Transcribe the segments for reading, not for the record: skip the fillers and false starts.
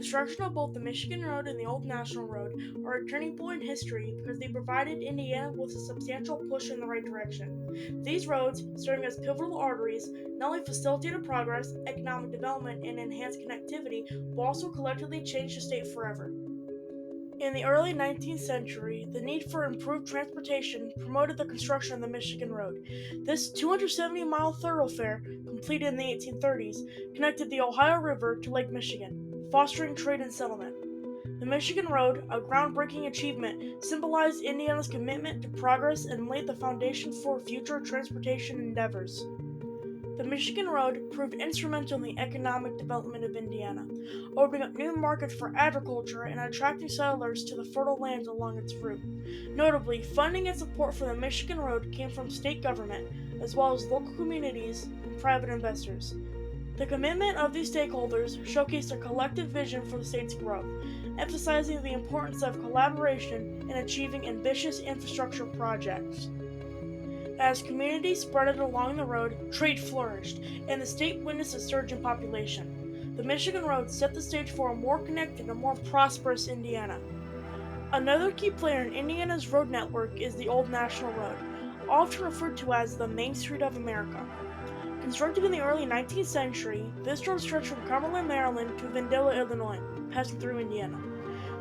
construction of both the Michigan Road and the Old National Road are a turning point in history because they provided Indiana with a substantial push in the right direction. These roads, serving as pivotal arteries, not only facilitated progress, economic development, and enhanced connectivity, but also collectively changed the state forever. In the early 19th century, the need for improved transportation promoted the construction of the Michigan Road. This 270-mile thoroughfare, completed in the 1830s, connected the Ohio River to Lake Michigan, fostering trade and settlement. The Michigan Road, a groundbreaking achievement, symbolized Indiana's commitment to progress and laid the foundation for future transportation endeavors. The Michigan Road proved instrumental in the economic development of Indiana, opening up new markets for agriculture and attracting settlers to the fertile lands along its route. Notably, funding and support for the Michigan Road came from state government, as well as local communities and private investors. The commitment of these stakeholders showcased a collective vision for the state's growth, emphasizing the importance of collaboration in achieving ambitious infrastructure projects. As communities spread along the road, trade flourished, and the state witnessed a surge in population. The Michigan Road set the stage for a more connected and more prosperous Indiana. Another key player in Indiana's road network is the Old National Road, often referred to as the Main Street of America. Constructed in the early 19th century, this road stretched from Cumberland, Maryland to Vandalia, Illinois, passing through Indiana.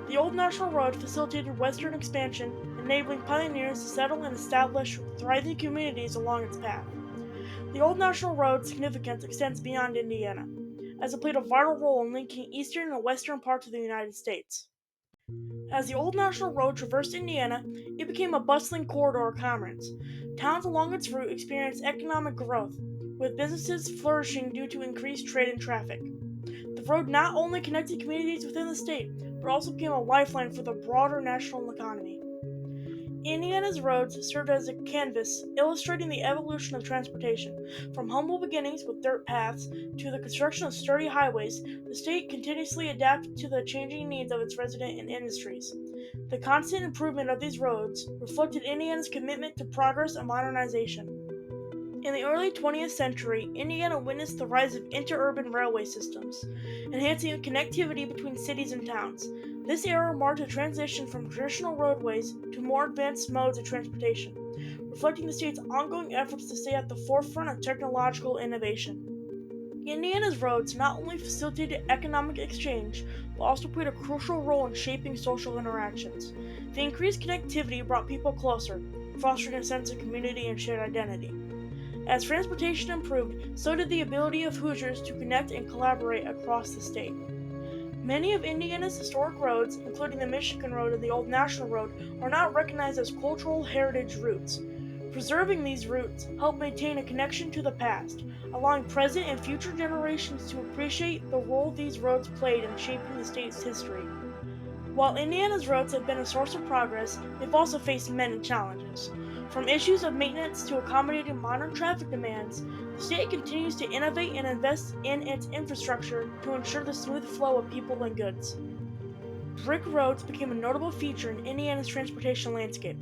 The Old National Road facilitated western expansion, enabling pioneers to settle and establish thriving communities along its path. The Old National Road's significance extends beyond Indiana, as it played a vital role in linking eastern and western parts of the United States. As the Old National Road traversed Indiana, it became a bustling corridor of commerce. Towns along its route experienced economic growth, with businesses flourishing due to increased trade and traffic. The road not only connected communities within the state, but also became a lifeline for the broader national economy. Indiana's roads served as a canvas illustrating the evolution of transportation. From humble beginnings with dirt paths to the construction of sturdy highways, the state continuously adapted to the changing needs of its residents and industries. The constant improvement of these roads reflected Indiana's commitment to progress and modernization. In the early 20th century, Indiana witnessed the rise of interurban railway systems, enhancing connectivity between cities and towns. This era marked a transition from traditional roadways to more advanced modes of transportation, reflecting the state's ongoing efforts to stay at the forefront of technological innovation. Indiana's roads not only facilitated economic exchange, but also played a crucial role in shaping social interactions. The increased connectivity brought people closer, fostering a sense of community and shared identity. As transportation improved, so did the ability of Hoosiers to connect and collaborate across the state. Many of Indiana's historic roads, including the Michigan Road and the Old National Road, are now recognized as cultural heritage routes. Preserving these routes help maintain a connection to the past, allowing present and future generations to appreciate the role these roads played in shaping the state's history. While Indiana's roads have been a source of progress, they've also faced many challenges. From issues of maintenance to accommodating modern traffic demands, the state continues to innovate and invest in its infrastructure to ensure the smooth flow of people and goods. Brick roads became a notable feature in Indiana's transportation landscape,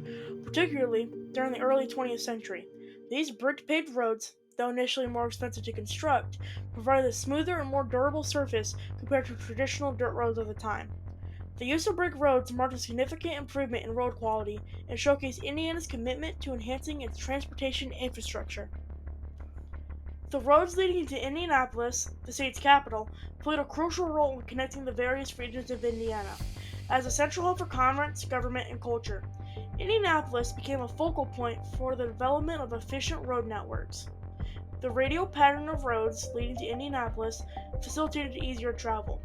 particularly during the early 20th century. These brick paved roads, though initially more expensive to construct, provided a smoother and more durable surface compared to traditional dirt roads of the time. The use of brick roads marked a significant improvement in road quality and showcased Indiana's commitment to enhancing its transportation infrastructure. The roads leading to Indianapolis, the state's capital, played a crucial role in connecting the various regions of Indiana. As a central hub for commerce, government, and culture, Indianapolis became a focal point for the development of efficient road networks. The radial pattern of roads leading to Indianapolis facilitated easier travel,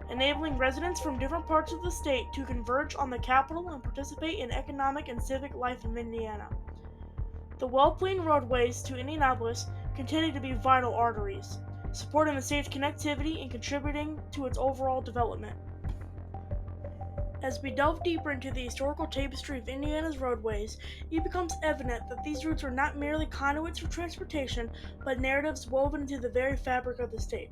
enabling residents from different parts of the state to converge on the capital and participate in economic and civic life of Indiana. The well-planned roadways to Indianapolis continue to be vital arteries, supporting the state's connectivity and contributing to its overall development. As we delve deeper into the historical tapestry of Indiana's roadways, it becomes evident that these routes are not merely conduits for transportation, but narratives woven into the very fabric of the state.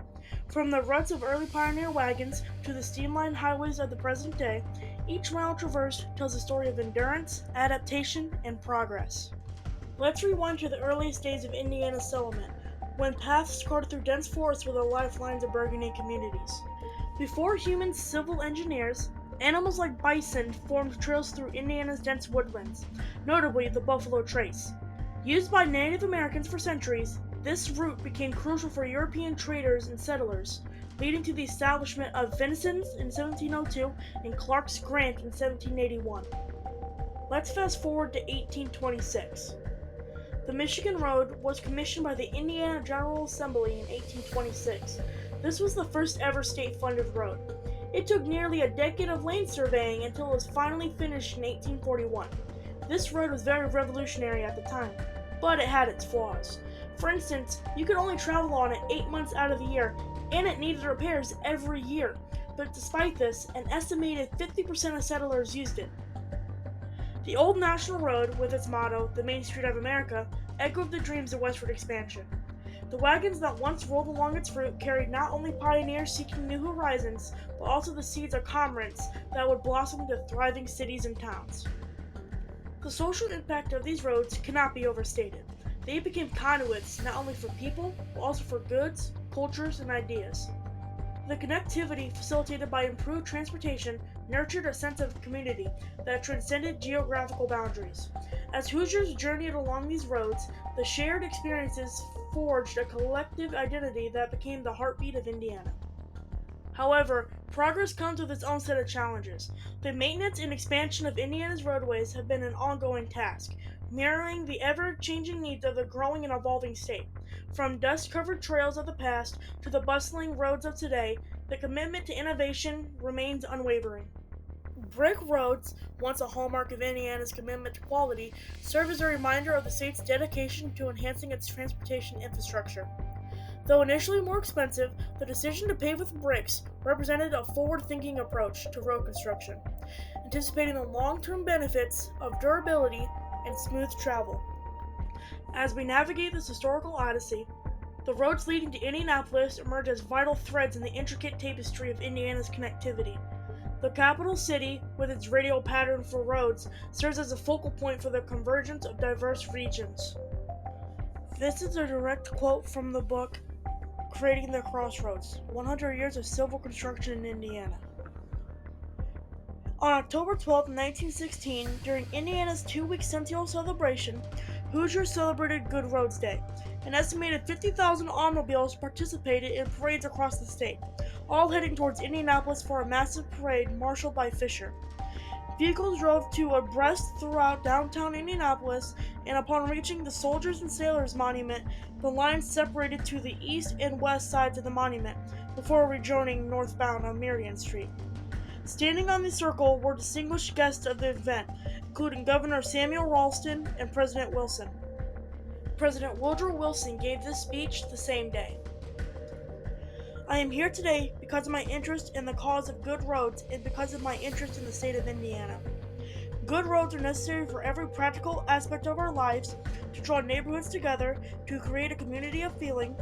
From the ruts of early pioneer wagons to the streamlined highways of the present day, each mile traversed tells a story of endurance, adaptation, and progress. Let's rewind to the earliest days of Indiana's settlement, when paths carved through dense forests were the lifelines of burgeoning communities. Before humans, civil engineers, animals like bison formed trails through Indiana's dense woodlands, notably the Buffalo Trace. Used by Native Americans for centuries, this route became crucial for European traders and settlers, leading to the establishment of Vincent's in 1702 and Clark's Grant in 1781. Let's fast forward to 1826. The Michigan Road was commissioned by the Indiana General Assembly in 1826. This was the first ever state-funded road. It took nearly a decade of lane surveying until it was finally finished in 1841. This road was very revolutionary at the time, but it had its flaws. For instance, you could only travel on it 8 months out of the year, and it needed repairs every year. But despite this, an estimated 50% of settlers used it. The Old National Road, with its motto, the Main Street of America, echoed the dreams of westward expansion. The wagons that once rolled along its route carried not only pioneers seeking new horizons, but also the seeds of commerce that would blossom into thriving cities and towns. The social impact of these roads cannot be overstated. They became conduits not only for people, but also for goods, cultures, and ideas. The connectivity facilitated by improved transportation nurtured a sense of community that transcended geographical boundaries. As Hoosiers journeyed along these roads, the shared experiences forged a collective identity that became the heartbeat of Indiana. However, progress comes with its own set of challenges. The maintenance and expansion of Indiana's roadways have been an ongoing task, mirroring the ever-changing needs of the growing and evolving state. From dust-covered trails of the past to the bustling roads of today, the commitment to innovation remains unwavering. Brick roads, once a hallmark of Indiana's commitment to quality, serve as a reminder of the state's dedication to enhancing its transportation infrastructure. Though initially more expensive, the decision to pave with bricks represented a forward-thinking approach to road construction, anticipating the long-term benefits of durability and smooth travel. As we navigate this historical odyssey, the roads leading to Indianapolis emerge as vital threads in the intricate tapestry of Indiana's connectivity. The capital city, with its radial pattern for roads, serves as a focal point for the convergence of diverse regions. This is a direct quote from the book Creating the Crossroads: 100 Years of Civil Construction in Indiana. On October 12, 1916, during Indiana's two-week centennial celebration, Hoosiers celebrated Good Roads Day. An estimated 50,000 automobiles participated in parades across the state, all heading towards Indianapolis for a massive parade marshaled by Fisher. Vehicles drove to abreast throughout downtown Indianapolis, and upon reaching the Soldiers and Sailors Monument, the lines separated to the east and west sides of the monument before rejoining northbound on Marion Street. Standing on the circle were distinguished guests of the event, including Governor Samuel Ralston and President Wilson. President Woodrow Wilson gave this speech the same day. I am here today because of my interest in the cause of good roads and because of my interest in the state of Indiana. Good roads are necessary for every practical aspect of our lives, to draw neighborhoods together, to create a community of feeling,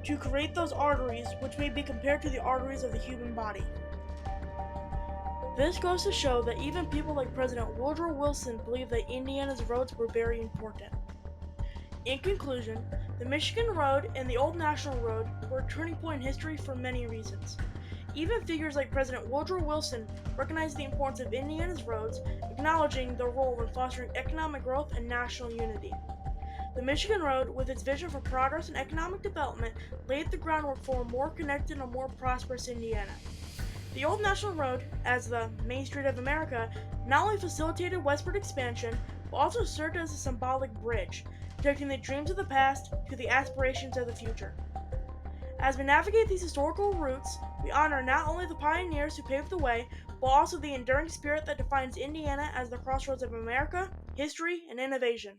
to create those arteries which may be compared to the arteries of the human body. This goes to show that even people like President Woodrow Wilson believed that Indiana's roads were very important. In conclusion, the Michigan Road and the Old National Road were a turning point in history for many reasons. Even figures like President Woodrow Wilson recognized the importance of Indiana's roads, acknowledging their role in fostering economic growth and national unity. The Michigan Road, with its vision for progress and economic development, laid the groundwork for a more connected and more prosperous Indiana. The Old National Road, as the Main Street of America, not only facilitated westward expansion, but also served as a symbolic bridge, connecting the dreams of the past to the aspirations of the future. As we navigate these historical routes, we honor not only the pioneers who paved the way, but also the enduring spirit that defines Indiana as the crossroads of America, history, and innovation.